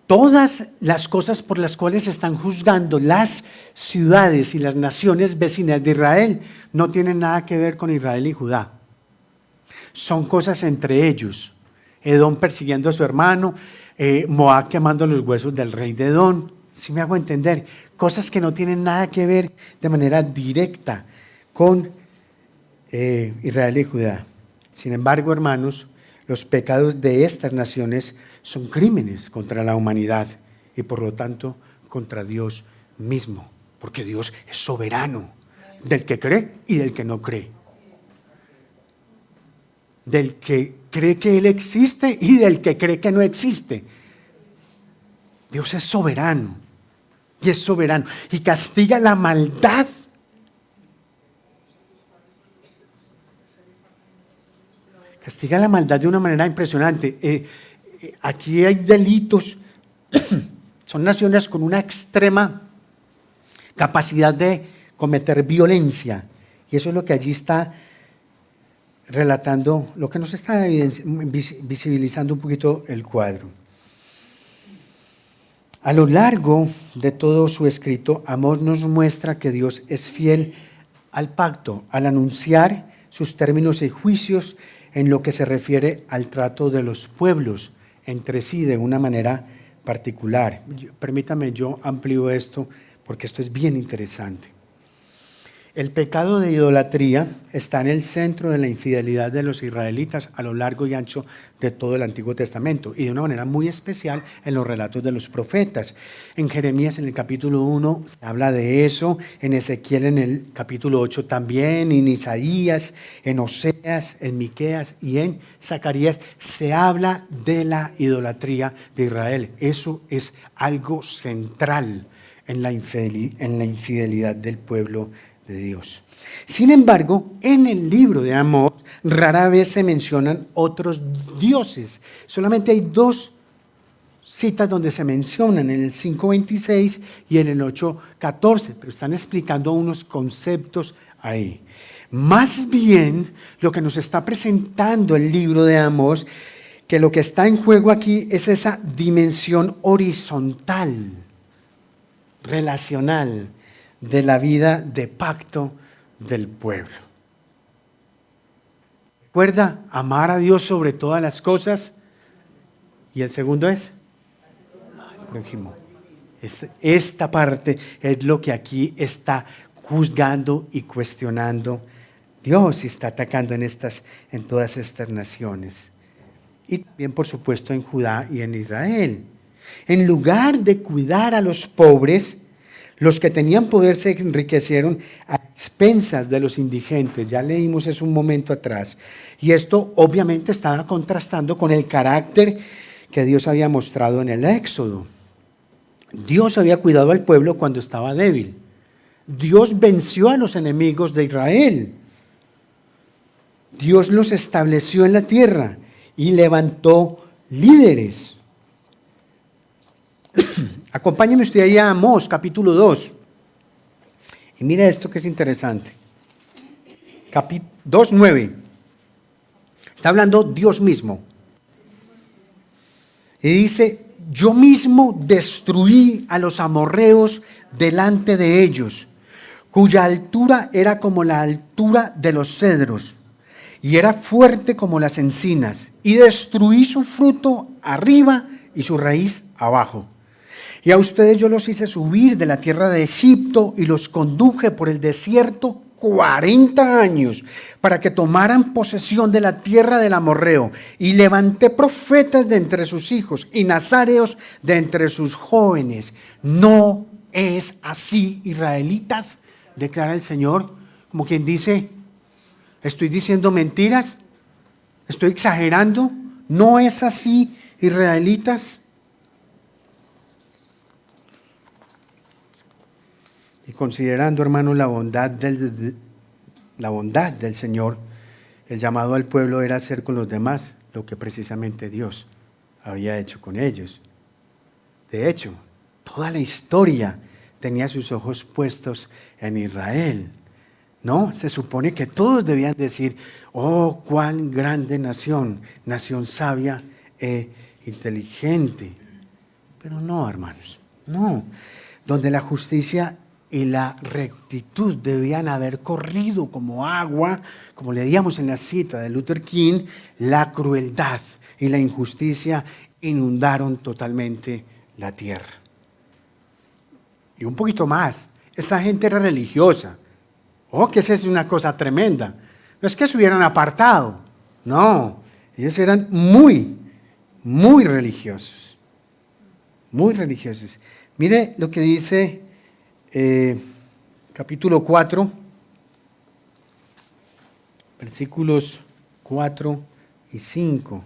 Todas las cosas por las cuales están juzgando las ciudades y las naciones vecinas de Israel no tienen nada que ver con Israel y Judá. Son cosas entre ellos. Edom persiguiendo a su hermano, Moab quemando los huesos del rey de Edom. ¿Sí me hago entender? Cosas que no tienen nada que ver de manera directa con Israel y Judá. Sin embargo, hermanos, los pecados de estas naciones son crímenes contra la humanidad y por lo tanto contra Dios mismo, porque Dios es soberano del que cree y del que no cree, del que cree que Él existe y del que cree que no existe. Dios es soberano y es soberano y castiga la maldad. Castiga la maldad de una manera impresionante. Aquí hay delitos, son naciones con una extrema capacidad de cometer violencia. Y eso es lo que allí está relatando, lo que nos está visibilizando un poquito el cuadro. A lo largo de todo su escrito, Amós nos muestra que Dios es fiel al pacto, al anunciar sus términos y juicios en lo que se refiere al trato de los pueblos entre sí de una manera particular. Permítame, yo amplío esto porque esto es bien interesante. El pecado de idolatría está en el centro de la infidelidad de los israelitas a lo largo y ancho de todo el Antiguo Testamento y de una manera muy especial en los relatos de los profetas. En Jeremías en el capítulo 1 se habla de eso, en Ezequiel en el capítulo 8 también, en Isaías, en Oseas, en Miqueas y en Zacarías se habla de la idolatría de Israel. Eso es algo central en la infidelidad del pueblo de Dios. Sin embargo, en el libro de Amós rara vez se mencionan otros dioses. Solamente hay 2 citas donde se mencionan, en el 5:26 y en el 8:14, pero están explicando unos conceptos ahí. Más bien, lo que nos está presentando el libro de Amós, que lo que está en juego aquí es esa dimensión horizontal, relacional, de la vida de pacto del pueblo. Recuerda, amar a Dios sobre todas las cosas. Y el segundo es al prójimo. Esta parte es lo que aquí está juzgando y cuestionando Dios y está atacando en todas estas naciones. Y también, por supuesto, en Judá y en Israel. En lugar de cuidar a los pobres, los que tenían poder se enriquecieron a expensas de los indigentes. Ya leímos eso un momento atrás. Y esto obviamente estaba contrastando con el carácter que Dios había mostrado en el Éxodo. Dios había cuidado al pueblo cuando estaba débil. Dios venció a los enemigos de Israel. Dios los estableció en la tierra y levantó líderes. Acompáñeme usted ahí a Amós, capítulo 2. Y mira esto que es interesante. 2:9. Está hablando Dios mismo. Y dice, yo mismo destruí a los amorreos delante de ellos, cuya altura era como la altura de los cedros, y era fuerte como las encinas, y destruí su fruto arriba y su raíz abajo. Y a ustedes yo los hice subir de la tierra de Egipto y los conduje por el desierto 40 años para que tomaran posesión de la tierra del amorreo. Y levanté profetas de entre sus hijos y nazareos de entre sus jóvenes. No es así, israelitas, declara el Señor, como quien dice, estoy diciendo mentiras, estoy exagerando. No es así, israelitas. Y considerando, hermanos, la bondad del Señor, el llamado al pueblo era hacer con los demás lo que precisamente Dios había hecho con ellos. De hecho, toda la historia tenía sus ojos puestos en Israel, ¿no? Se supone que todos debían decir, oh, cuán grande nación, nación sabia e inteligente. Pero no, hermanos, no. Donde la justicia y la rectitud debían haber corrido como agua, como leíamos en la cita de Luther King, la crueldad y la injusticia inundaron totalmente la tierra. y un poquito más. Esta gente era religiosa. Oh, que esa es una cosa tremenda. No es que se hubieran apartado, no, ellos eran muy, muy religiosos, muy religiosos. Mire lo que dice capítulo 4, versículos 4 y 5.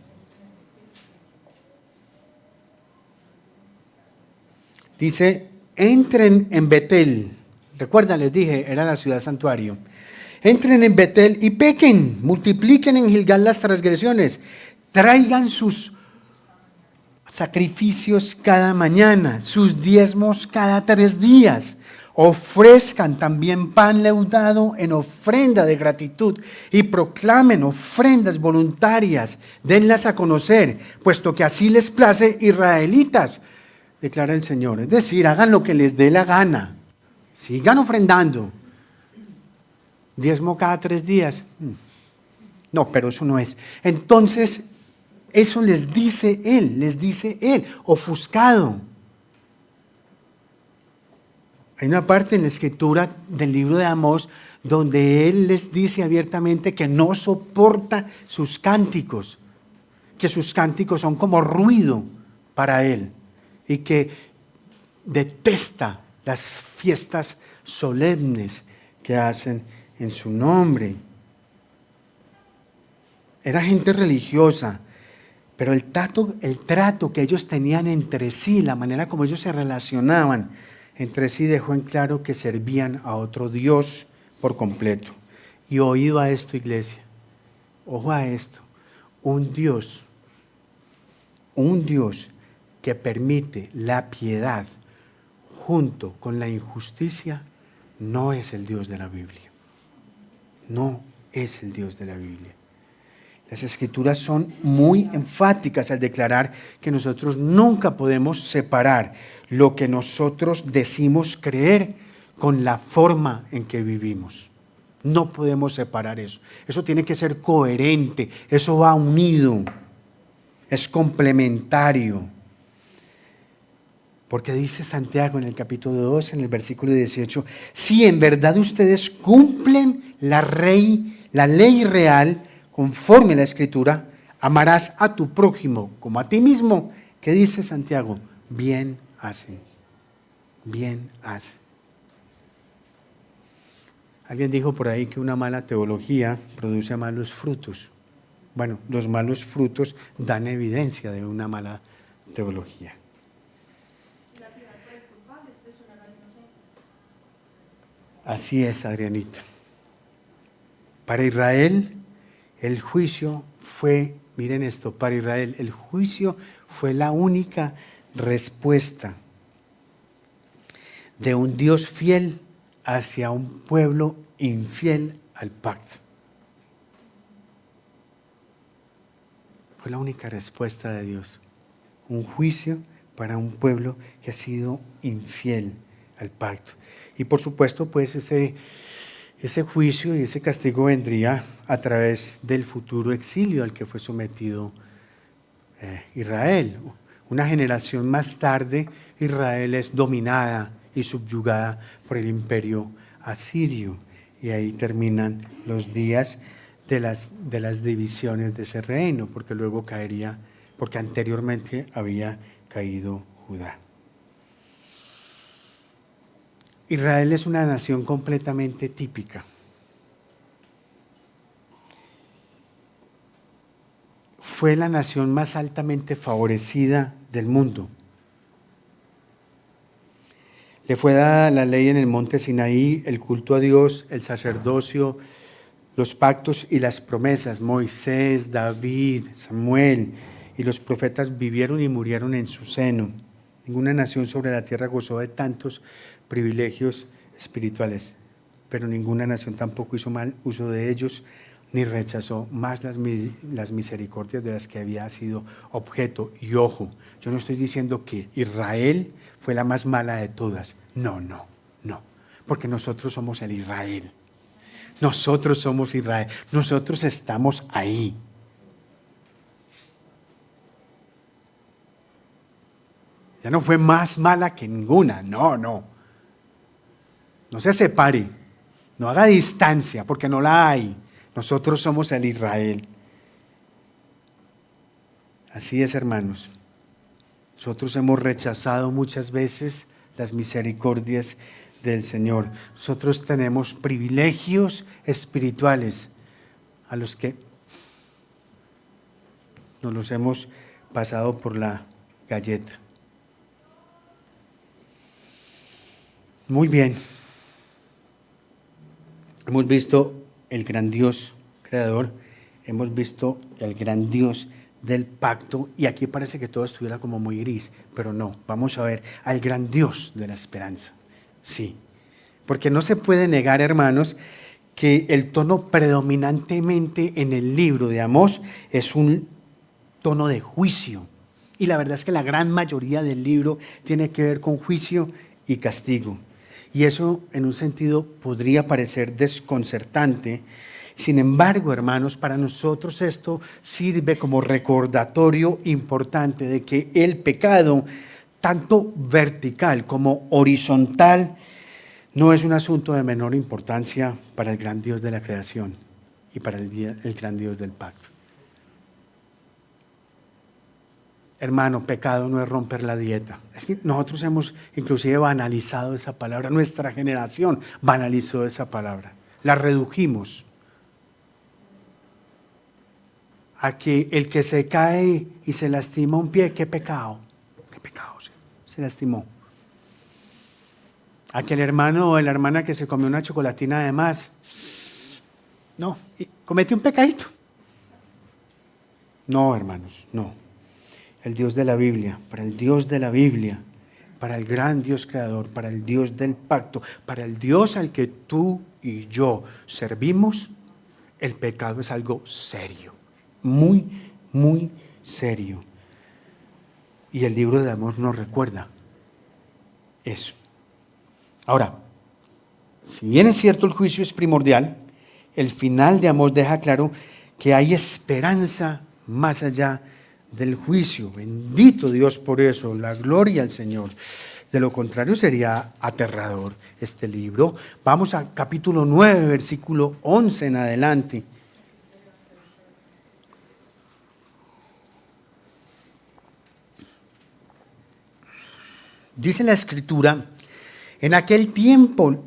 Dice, entren en Betel. Recuerdan, les dije, era la ciudad santuario. Entren en Betel y pequen, multipliquen en Gilgal las transgresiones, traigan sus sacrificios cada mañana, sus diezmos cada 3 días, ofrezcan también pan leudado en ofrenda de gratitud y proclamen ofrendas voluntarias, denlas a conocer, puesto que así les place, israelitas, declara el Señor. Es decir, hagan lo que les dé la gana, sigan ofrendando. Diezmo cada 3 días. No, pero eso no es. Entonces, eso les dice él, ofuscado. Hay una parte en la escritura del libro de Amós donde él les dice abiertamente que no soporta sus cánticos, que sus cánticos son como ruido para él y que detesta las fiestas solemnes que hacen en su nombre. Era gente religiosa, pero el trato que ellos tenían entre sí, la manera como ellos se relacionaban entre sí, dejó en claro que servían a otro Dios por completo. Y oído a esto, iglesia, ojo a esto, un Dios que permite la piedad junto con la injusticia, no es el Dios de la Biblia. No es el Dios de la Biblia. Las Escrituras son muy enfáticas al declarar que nosotros nunca podemos separar lo que nosotros decimos creer con la forma en que vivimos. No podemos separar eso. Eso tiene que ser coherente, eso va unido, es complementario. Porque dice Santiago en el capítulo 2, en el versículo 18, si en verdad ustedes cumplen la ley real conforme a la Escritura, amarás a tu prójimo como a ti mismo. ¿Qué dice Santiago? Bien hacen, bien hacen. Alguien dijo por ahí que una mala teología produce malos frutos. Bueno, los malos frutos dan evidencia de una mala teología. Así es, Adrianita. Para Israel, el juicio fue, miren esto, para Israel, el juicio fue la única respuesta de un Dios fiel hacia un pueblo infiel al pacto. Fue la única respuesta de Dios. Un juicio para un pueblo que ha sido infiel al pacto. Y por supuesto, pues ese juicio y ese castigo vendría a través del futuro exilio al que fue sometido Israel. Una generación más tarde, Israel es dominada y subyugada por el imperio asirio. Y ahí terminan los días de las divisiones de ese reino, porque luego caería, porque anteriormente había caído Judá. Israel es una nación completamente típica. Fue la nación más altamente favorecida del mundo. Le fue dada la ley en el monte Sinaí, el culto a Dios, el sacerdocio, los pactos y las promesas. Moisés, David, Samuel y los profetas vivieron y murieron en su seno. Ninguna nación sobre la tierra gozó de tantos privilegios espirituales, pero ninguna nación tampoco hizo mal uso de ellos, ni rechazó más las misericordias de las que había sido objeto. Y ojo, yo no estoy diciendo que Israel fue la más mala de todas. No, porque nosotros somos el Israel. Nosotros somos Israel. Nosotros estamos ahí. Ya no fue más mala que ninguna. No. No se separe, no haga distancia, porque no la hay. Nosotros somos el Israel. Así es, hermanos. Nosotros hemos rechazado muchas veces las misericordias del Señor. Nosotros tenemos privilegios espirituales a los que nos los hemos pasado por la galleta. Muy bien. Hemos visto el gran Dios creador, hemos visto el gran Dios del pacto, y aquí parece que todo estuviera como muy gris, pero no, vamos a ver al gran Dios de la esperanza. Sí, porque no se puede negar, hermanos, que el tono predominantemente en el libro de Amós es un tono de juicio, y la verdad es que la gran mayoría del libro tiene que ver con juicio y castigo, y eso en un sentido podría parecer desconcertante. Sin embargo, hermanos, para nosotros esto sirve como recordatorio importante de que el pecado, tanto vertical como horizontal, no es un asunto de menor importancia para el gran Dios de la creación y para el gran Dios del pacto. Hermano, pecado no es romper la dieta. Es que nosotros hemos inclusive banalizado esa palabra, nuestra generación banalizó esa palabra, la redujimos a que el que se cae y se lastima un pie, qué pecado se lastimó. Aquel hermano o la hermana que se comió una chocolatina de más, no, comete un pecadito. No, hermanos, no. El Dios de la Biblia, para el Dios de la Biblia, para el gran Dios creador, para el Dios del pacto, para el Dios al que tú y yo servimos, el pecado es algo serio, muy, muy serio. Y el libro de Amós nos recuerda eso. Ahora, si bien es cierto el juicio es primordial, el final de Amós deja claro que hay esperanza más allá del juicio. Bendito Dios por eso, la gloria al Señor. De lo contrario sería aterrador este libro. Vamos a capítulo 9, versículo 11 en adelante. Dice la Escritura, en aquel tiempo,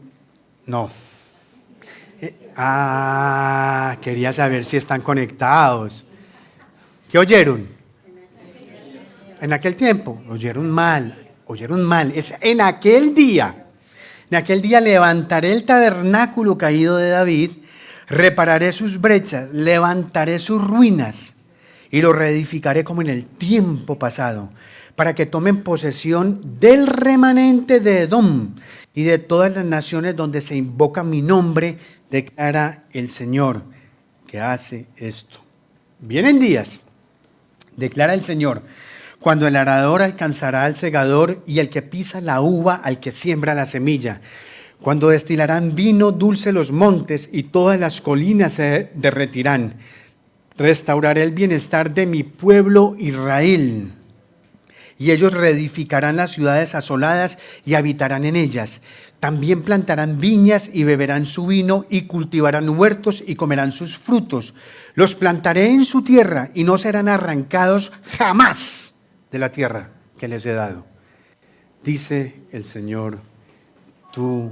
quería saber si están conectados. ¿Qué oyeron? En aquel tiempo, oyeron mal, es en aquel día. En aquel día levantaré el tabernáculo caído de David, repararé sus brechas, levantaré sus ruinas y lo reedificaré como en el tiempo pasado, para que tomen posesión del remanente de Edom y de todas las naciones donde se invoca mi nombre, declara el Señor que hace esto. Vienen días, declara el Señor, cuando el arador alcanzará al segador y el que pisa la uva al que siembra la semilla, cuando destilarán vino dulce los montes y todas las colinas se derretirán. Restauraré el bienestar de mi pueblo Israel. Y ellos reedificarán las ciudades asoladas y habitarán en ellas. También plantarán viñas y beberán su vino y cultivarán huertos y comerán sus frutos. Los plantaré en su tierra y no serán arrancados jamás de la tierra que les he dado. Dice el Señor, tu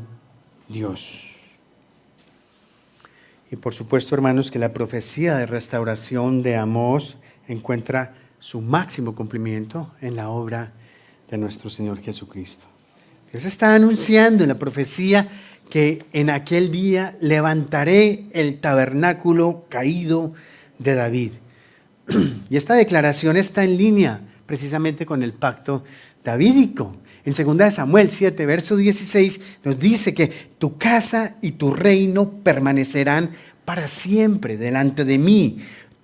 Dios. Y por supuesto, hermanos, que la profecía de restauración de Amós encuentra su máximo cumplimiento en la obra de nuestro Señor Jesucristo. Dios está anunciando en la profecía que en aquel día levantaré el tabernáculo caído de David. Y esta declaración está en línea precisamente con el pacto davídico. En 2 Samuel 7, verso 16, nos dice que tu casa y tu reino permanecerán para siempre delante de mí.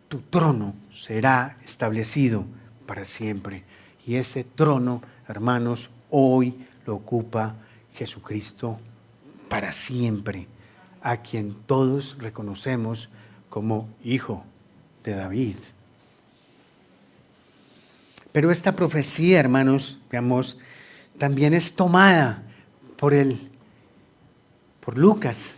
Tu trono será establecido para siempre. Y ese trono, hermanos, hoy lo ocupa Jesucristo para siempre, a quien todos reconocemos como hijo de David. Pero esta profecía, hermanos, digamos, también es tomada por el por Lucas.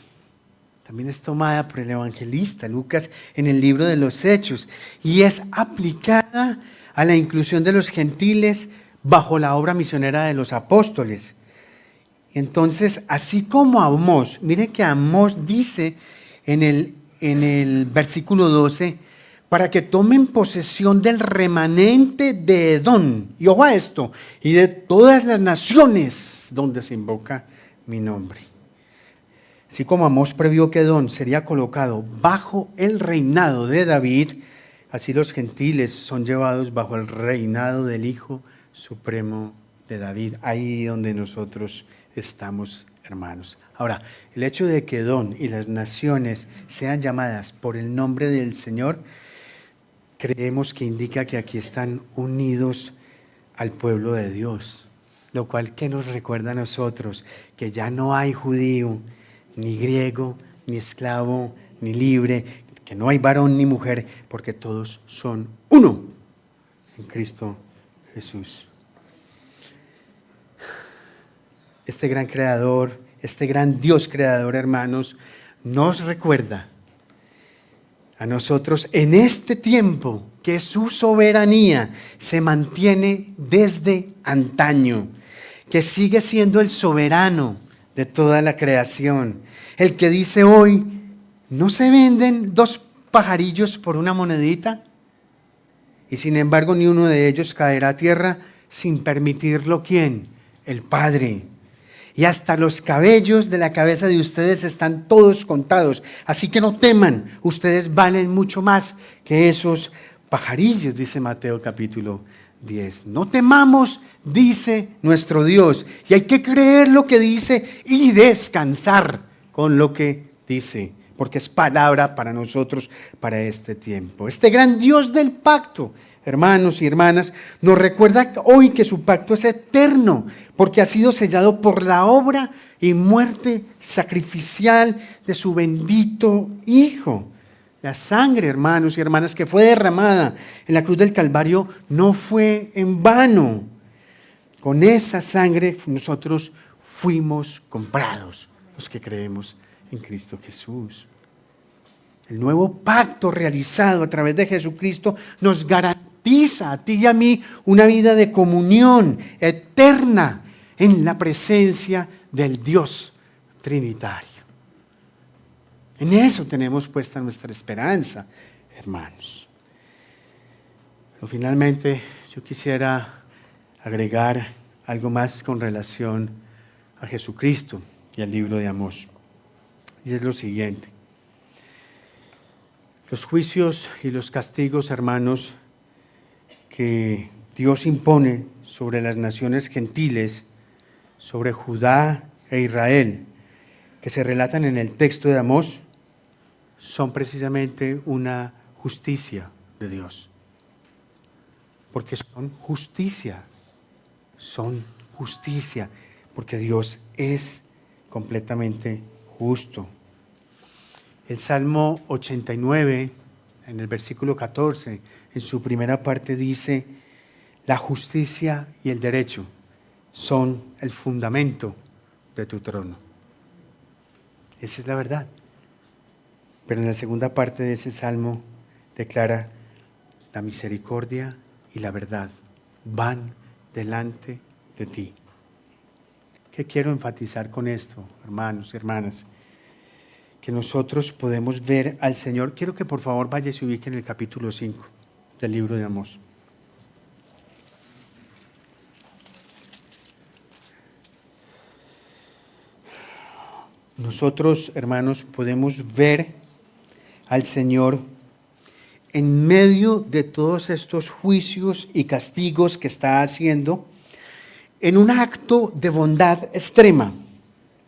También es tomada por el evangelista Lucas en el libro de los Hechos y es aplicada a la inclusión de los gentiles bajo la obra misionera de los apóstoles. Entonces, así como Amós, mire que Amós dice en el versículo 12, para que tomen posesión del remanente de Edom, y ojo a esto, y de todas las naciones donde se invoca mi nombre. Así como Amós previó que Edom sería colocado bajo el reinado de David, así los gentiles son llevados bajo el reinado del Hijo Supremo de David, ahí donde nosotros estamos, hermanos. Ahora, el hecho de que Edom y las naciones sean llamadas por el nombre del Señor, creemos que indica que aquí están unidos al pueblo de Dios, lo cual que nos recuerda a nosotros que ya no hay judío, ni griego, ni esclavo, ni libre, que no hay varón ni mujer, porque todos son uno en Cristo Jesús. Este gran creador, este gran Dios creador, hermanos, nos recuerda a nosotros en este tiempo que su soberanía se mantiene desde antaño, que sigue siendo el soberano de toda la creación, el que dice hoy, ¿no se venden 2 pajarillos por una monedita? Y sin embargo ni uno de ellos caerá a tierra sin permitirlo, ¿quién? El Padre. Y hasta los cabellos de la cabeza de ustedes están todos contados. Así que no teman, ustedes valen mucho más que esos pajarillos, dice Mateo capítulo 10. No temamos, dice nuestro Dios. Y hay que creer lo que dice y descansar con lo que dice, porque es palabra para nosotros, para este tiempo. Este gran Dios del pacto, hermanos y hermanas, nos recuerda hoy que su pacto es eterno, porque ha sido sellado por la obra y muerte sacrificial de su bendito Hijo. La sangre, hermanos y hermanas, que fue derramada en la cruz del Calvario no fue en vano. Con esa sangre nosotros fuimos comprados, los que creemos en Cristo Jesús. El nuevo pacto realizado a través de Jesucristo nos garantiza a ti y a mí una vida de comunión eterna en la presencia del Dios Trinitario. En eso tenemos puesta nuestra esperanza, hermanos. Pero finalmente yo quisiera agregar algo más con relación a Jesucristo y al libro de Amós. Y es lo siguiente. Los juicios y los castigos, hermanos, que Dios impone sobre las naciones gentiles, sobre Judá e Israel, que se relatan en el texto de Amós, son precisamente una justicia de Dios. Porque son justicia, porque Dios es completamente justo. El Salmo 89, en el versículo 14, en su primera parte dice, la justicia y el derecho son el fundamento de tu trono. Esa es la verdad. Pero en la segunda parte de ese salmo declara, la misericordia y la verdad van delante de ti. ¿Qué quiero enfatizar con esto, hermanos y hermanas? Que nosotros podemos ver al Señor. Quiero que por favor vaya y se ubique en el capítulo 5 del libro de Amós. Nosotros, hermanos, podemos ver al Señor en medio de todos estos juicios y castigos que está haciendo, en un acto de bondad extrema,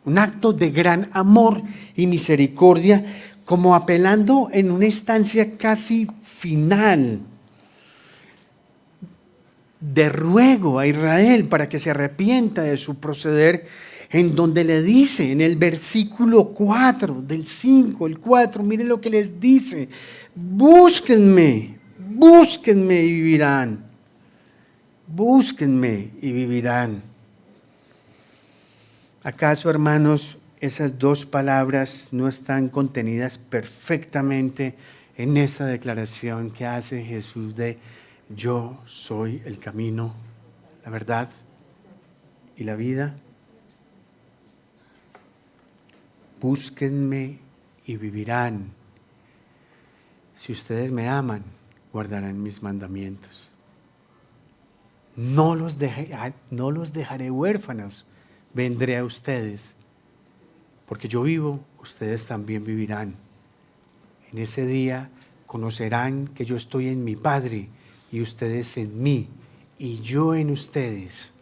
un acto de gran amor y misericordia, como apelando en una instancia casi final de ruego a Israel para que se arrepienta de su proceder, en donde le dice en el versículo 4 del 5, el 4, miren lo que les dice, búsquenme y vivirán, búsquenme y vivirán. ¿Acaso, hermanos, esas dos palabras no están contenidas perfectamente en esa declaración que hace Jesús de yo soy el camino, la verdad y la vida? Búsquenme y vivirán. Si ustedes me aman, guardarán mis mandamientos. No los dejaré huérfanos, vendré a ustedes. Porque yo vivo, ustedes también vivirán. En ese día conocerán que yo estoy en mi Padre y ustedes en mí y yo en ustedes.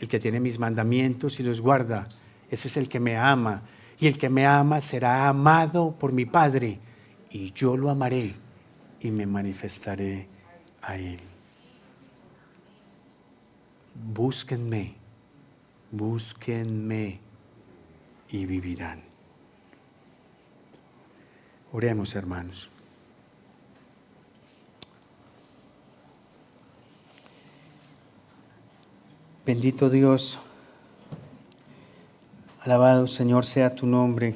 El que tiene mis mandamientos y los guarda, ese es el que me ama. Y el que me ama será amado por mi Padre y yo lo amaré y me manifestaré a él. Búsquenme y vivirán. Oremos, hermanos. Bendito Dios, alabado Señor sea tu nombre.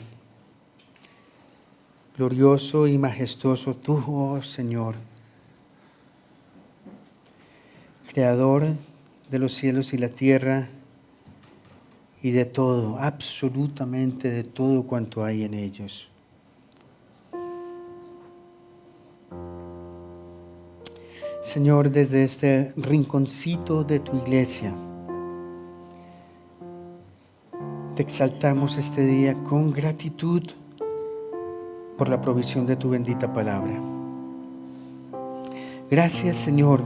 Glorioso y majestuoso tú, oh Señor, Creador de los cielos y la tierra y de todo, absolutamente de todo cuanto hay en ellos. Señor, desde este rinconcito de tu iglesia, te exaltamos este día con gratitud por la provisión de tu bendita palabra. Gracias, Señor,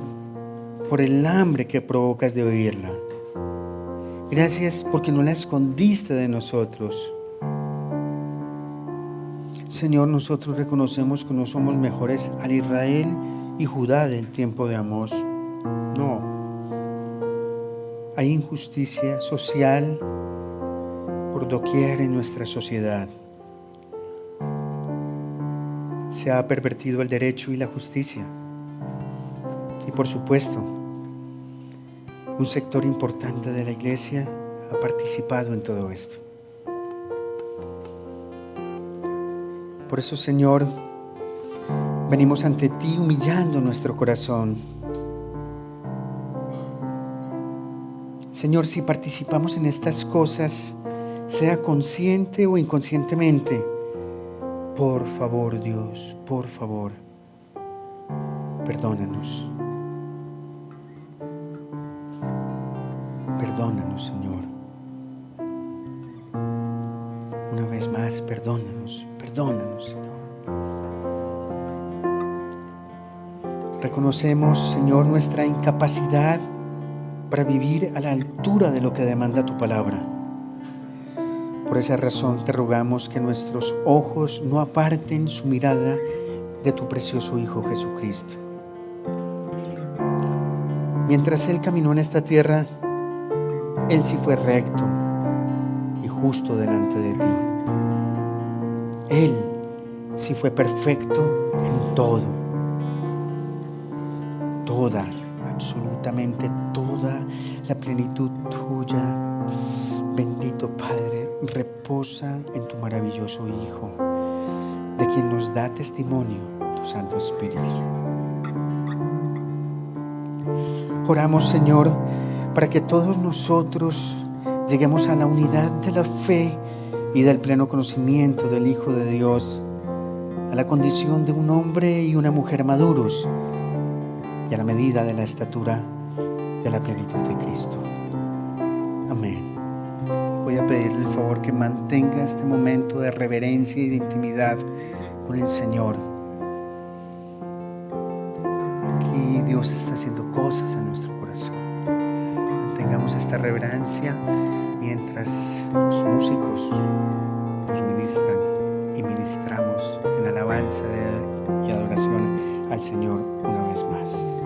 por el hambre que provocas de oírla. Gracias porque no la escondiste de nosotros. Señor, nosotros reconocemos que no somos mejores al Israel y Judá del tiempo de Amós. No. Hay injusticia social por doquier en nuestra sociedad. Se ha pervertido el derecho y la justicia. Y por supuesto, un sector importante de la iglesia ha participado en todo esto. Por eso, Señor, venimos ante ti humillando nuestro corazón. Señor, si participamos en estas cosas, sea consciente o inconscientemente, por favor, Dios, por favor, perdónanos. Perdónanos, Señor. Una vez más, perdónanos, Señor. Reconocemos, Señor, nuestra incapacidad para vivir a la altura de lo que demanda tu palabra. Por esa razón te rogamos que nuestros ojos no aparten su mirada de tu precioso Hijo Jesucristo. Mientras Él caminó en esta tierra, Él sí fue recto y justo delante de ti. Él sí fue perfecto en todo. Toda, absolutamente toda la plenitud tuya, bendito Padre, reposa en tu maravilloso Hijo, de quien nos da testimonio tu Santo Espíritu. Oramos, Señor, para que todos nosotros lleguemos a la unidad de la fe y del pleno conocimiento del Hijo de Dios, a la condición de un hombre y una mujer maduros y a la medida de la estatura de la plenitud de Cristo. Amén. Voy a pedirle el favor que mantenga este momento de reverencia y de intimidad con el Señor. Aquí Dios está haciendo cosas en nuestro corazón. Mantengamos esta reverencia mientras los músicos nos ministran y ministramos en alabanza y adoración al Señor una vez más.